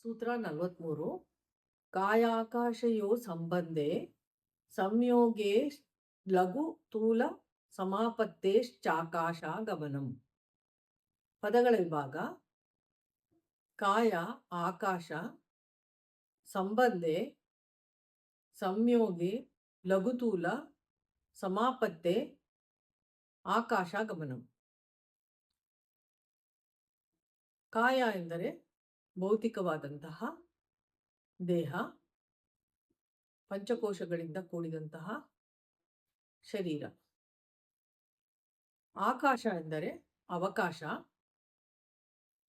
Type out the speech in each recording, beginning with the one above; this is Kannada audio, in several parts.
ಸೂತ್ರ 43 ಕಾಯಾಕಾಶಯೋ ಸಂಬಂಧೆ ಸಂಯೋಗೇ ಲಘು ತೂಲ ಸಮಾಪತ್ತೇಶ್ಚಾಕಾಶಾಗಮನಂ. ಪದಗಳ ವಿಭಾಗ. ಕಾಯ ಆಕಾಶ, ಸಂಬಂಧೆ ಸಂಯೋಗಿ, ಲಘುತೂಲ, ಸಮಾಪತ್ತೆ, ಆಕಾಶಾಗಮನಂ. ಕಾಯ ಎಂದರೆ ಭೌತಿಕವಾದಂತಹ ದೇಹ, ಪಂಚಕೋಶಗಳಿಂದ ಕೂಡಿದಂತಹ ಶರೀರ. ಆಕಾಶ ಎಂದರೆ ಅವಕಾಶ,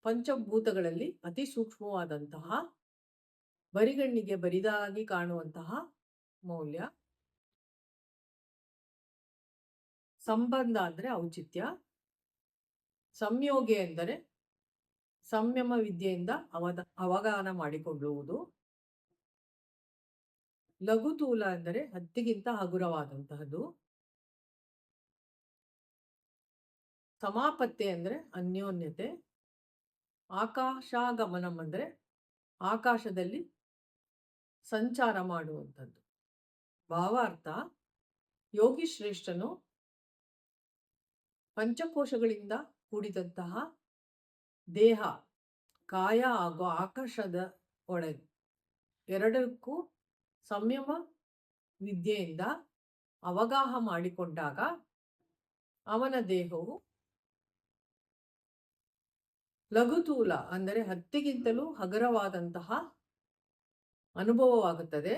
ಪಂಚಭೂತಗಳಲ್ಲಿ ಅತಿ ಸೂಕ್ಷ್ಮವಾದಂತಹ, ಬರಿಗಣ್ಣಿಗೆ ಬರಿದಾಗಿ ಕಾಣುವಂತಹ ಮೌಲ್ಯ. ಸಂಬಂಧ ಅಂದರೆ ಔಚಿತ್ಯ. ಸಂಯೋಗಿ ಎಂದರೆ ಸಂಯಮ ವಿದ್ಯೆಯಿಂದ ಅವಗಾಹನ ಮಾಡಿಕೊಳ್ಳುವುದು. ಲಘುತೂಲ ಎಂದರೆ ಹತ್ತಿಗಿಂತ ಹಗುರವಾದಂತಹದ್ದು. ಸಮಾಪತ್ತೆ ಅಂದರೆ ಅನ್ಯೋನ್ಯತೆ. ಆಕಾಶಾಗಮನಂ ಅಂದರೆ ಆಕಾಶದಲ್ಲಿ ಸಂಚಾರ ಮಾಡುವಂಥದ್ದು. ಭಾವಾರ್ಥ: ಯೋಗಿ ಶ್ರೇಷ್ಠನು ಪಂಚಕೋಶಗಳಿಂದ ಕೂಡಿದಂತಹ ದೇಹ, ಕಾಯ ಹಾಗೂ ಆಕಾಶದ ಒಳಗೆ ಎರಡಕ್ಕೂ ಸಂಯಮ ವಿದ್ಯೆಯಿಂದ ಅವಗಾಹ ಮಾಡಿಕೊಂಡಾಗ ಅವನ ದೇಹವು ಲಘುತೂಲ ಅಂದರೆ ಹತ್ತಿಗಿಂತಲೂ ಹಗುರವಾದಂತಹ ಅನುಭವವಾಗುತ್ತದೆ.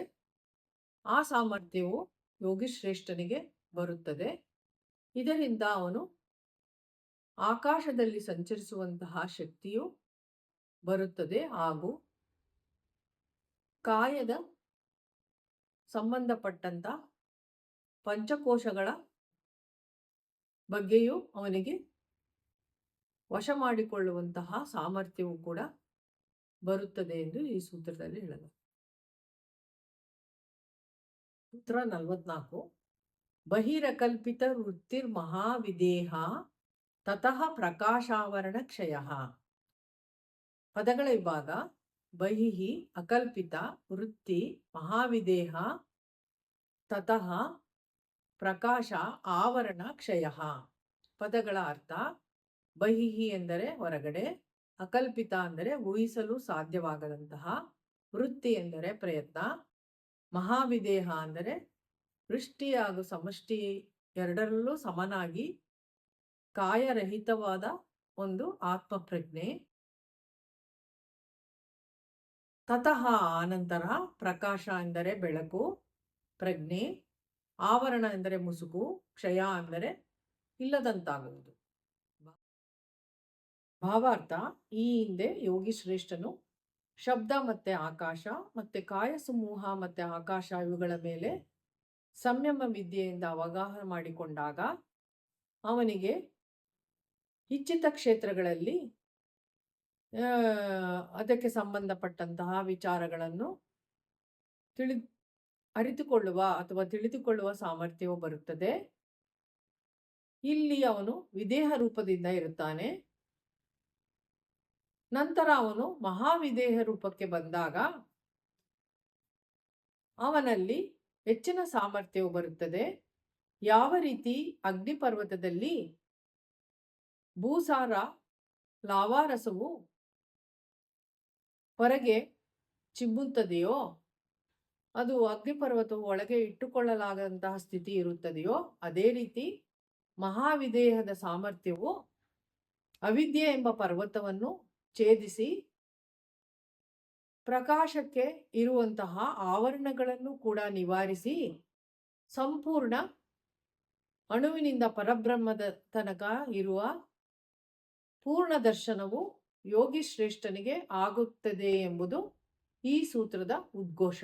ಆ ಸಾಮರ್ಥ್ಯವು ಯೋಗಿಶ್ರೇಷ್ಠನಿಗೆ ಬರುತ್ತದೆ. ಇದರಿಂದ ಅವನು ಆಕಾಶದಲ್ಲಿ ಸಂಚರಿಸುವಂತಹ ಶಕ್ತಿಯು ಬರುತ್ತದೆ ಹಾಗೂ ಕಾಯದ ಸಂಬಂಧಪಟ್ಟಂತ ಪಂಚಕೋಶಗಳ ಬಗ್ಗೆಯೂ ಅವನಿಗೆ ವಶ ಮಾಡಿಕೊಳ್ಳುವಂತಹ ಸಾಮರ್ಥ್ಯವೂ ಕೂಡ ಬರುತ್ತದೆ ಎಂದು ಈ ಸೂತ್ರದಲ್ಲಿ ಹೇಳಲಾಗಿದೆ. ಸೂತ್ರ 44 ಬಹಿರಕಲ್ಪಿತ ವೃತ್ತಿರ್ಮಹಾವಿದೇಹ ತತಃ ಪ್ರಕಾಶಾವರಣ ಕ್ಷಯ. ಪದಗಳ ವಿಭಾಗ. ಬಹಿಃ ಅಕಲ್ಪಿತ ವೃತ್ತಿ ಮಹಾವಿದೇಹ ತತಃ ಪ್ರಕಾಶ ಆವರಣ ಕ್ಷಯ. ಪದಗಳ ಅರ್ಥ. ಬಹಿಃ ಎಂದರೆ ಹೊರಗಡೆ, ಅಕಲ್ಪಿತ ಅಂದರೆ ಊಹಿಸಲು ಸಾಧ್ಯವಾಗದಂತಹ, ವೃತ್ತಿ ಎಂದರೆ ಪ್ರಯತ್ನ, ಮಹಾವಿದೇಹ ಅಂದರೆ ವೃಷ್ಟಿ ಹಾಗೂ ಸಮಷ್ಟಿ ಎರಡರಲ್ಲೂ ಸಮನಾಗಿ ಕಾಯರಹಿತವಾದ ಒಂದು ಆತ್ಮಪ್ರಜ್ಞೆ. ತತಃ ಆನಂತರ, ಪ್ರಕಾಶ ಎಂದರೆ ಬೆಳಕು, ಪ್ರಜ್ಞೆ, ಆವರಣ ಎಂದರೆ ಮುಸುಕು, ಕ್ಷಯ ಅಂದರೆ ಇಲ್ಲದಂತಾಗುವುದು. ಭಾವಾರ್ಥ: ಈ ಹಿಂದೆ ಯೋಗಿ ಶ್ರೇಷ್ಠನು ಶಬ್ದ ಮತ್ತೆ ಆಕಾಶ ಮತ್ತೆ ಕಾಯ ಸಮೂಹ ಮತ್ತೆ ಆಕಾಶ ಇವುಗಳ ಮೇಲೆ ಸಂಯಮ ವಿದ್ಯೆಯಿಂದ ಅವಗಾಹ ಮಾಡಿಕೊಂಡಾಗ ಅವನಿಗೆ ಇಚ್ಛಿತ ಕ್ಷೇತ್ರಗಳಲ್ಲಿ ಅದಕ್ಕೆ ಸಂಬಂಧಪಟ್ಟಂತಹ ವಿಚಾರಗಳನ್ನು ಅರಿತುಕೊಳ್ಳುವ ಅಥವಾ ತಿಳಿದುಕೊಳ್ಳುವ ಸಾಮರ್ಥ್ಯವು ಬರುತ್ತದೆ. ಇಲ್ಲಿ ಅವನು ವಿದೇಹ ರೂಪದಿಂದ ಇರುತ್ತಾನೆ. ನಂತರ ಅವನು ಮಹಾವಿದೇಹ ರೂಪಕ್ಕೆ ಬಂದಾಗ ಅವನಲ್ಲಿ ಹೆಚ್ಚಿನ ಸಾಮರ್ಥ್ಯವು ಬರುತ್ತದೆ. ಯಾವ ರೀತಿ ಅಗ್ನಿಪರ್ವತದಲ್ಲಿ ಭೂಸಾರ ಲಾವಾರಸವು ಹೊರಗೆ ಚಿಮ್ಮುತ್ತದೆಯೋ, ಅದು ಅಗ್ನಿಪರ್ವತವು ಒಳಗೆ ಇಟ್ಟುಕೊಳ್ಳಲಾಗದಂತಹ ಸ್ಥಿತಿ ಇರುತ್ತದೆಯೋ, ಅದೇ ರೀತಿ ಮಹಾವಿದೇಹದ ಸಾಮರ್ಥ್ಯವು ಅವಿದ್ಯೆ ಎಂಬ ಪರ್ವತವನ್ನು ಛೇದಿಸಿ ಪ್ರಕಾಶಕ್ಕೆ ಇರುವಂತಹ ಆವರಣಗಳನ್ನು ಕೂಡ ನಿವಾರಿಸಿ ಸಂಪೂರ್ಣ ಅಣುವಿನಿಂದ ಪರಬ್ರಹ್ಮದ ತನಕ ಇರುವ ಪೂರ್ಣ ದರ್ಶನವು ಯೋಗಿ ಶ್ರೇಷ್ಠನಿಗೆ ಆಗುತ್ತದೆ ಎಂಬುದು ಈ ಸೂತ್ರದ ಉದ್ಘೋಷ.